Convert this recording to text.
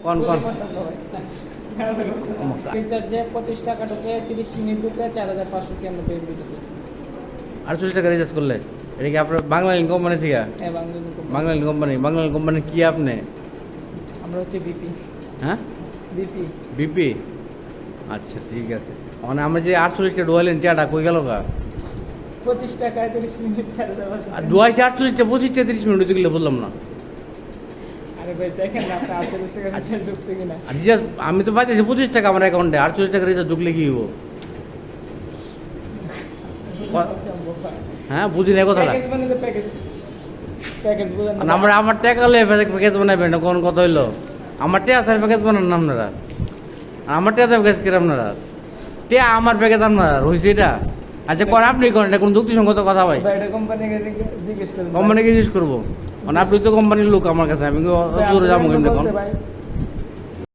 কোন রিচার্জে 25 টাকা ঢুকে 30 মিনিট ঢুকে 4596 এমবি ঢুকে। 48 টাকা রিচার্জ করলে? এটা কি আপনার বাংলালিংক কোম্পানি থেকে? হ্যাঁ, বাংলালিংক কোম্পানি কি আপনি? আমরা হচ্ছে বিপি। হ্যাঁ, বিপি। আচ্ছা ঠিক আছে। মানে আমরা যে 48 টাকা ডুয়াইলেন টিয়াটা কই গেল গা? 25 টাকায় 30 মিনিট 4596। ডুয়াইছে 48 টা 25 টা 30 মিনিট দিলে বললাম না। আরে ভাই দেখেন না আপনি 48 টাকা রিচার্জ ঢুকছে কিনা। আর রিচার্জ আমি তো পাইতেছি 25 টাকা আমার অ্যাকাউন্টে, 48 টাকা রিচার্জ ঢুকলে কি হইব? হ্যাঁ, বুঝি না কথাটা। প্যাকেজ বানালে প্যাকেজ বুঝেন না। আমার টাকা লয়ে প্যাকেজ বানাবেন না, কোন কথা হইলো? আমার টাকা তার প্যাকেজ বানান না আপনারা, আমার টাকা প্যাকেজ কিরাম আপনারা টিয়া আমার প্যাকেজ আপনারা হয়েছে এটা? আচ্ছা কোন আপনি করেন, এটা কোন যুক্তিসঙ্গত কথা ভাই? ভাই এটা কোম্পানিকে জিজ্ঞেস করুন। কোম্পানিকে জিজ্ঞেস করবো, মানে আপনি তো কোম্পানির লোক আমার কাছে, আমি দূরে যাবো কেমনি? ভাই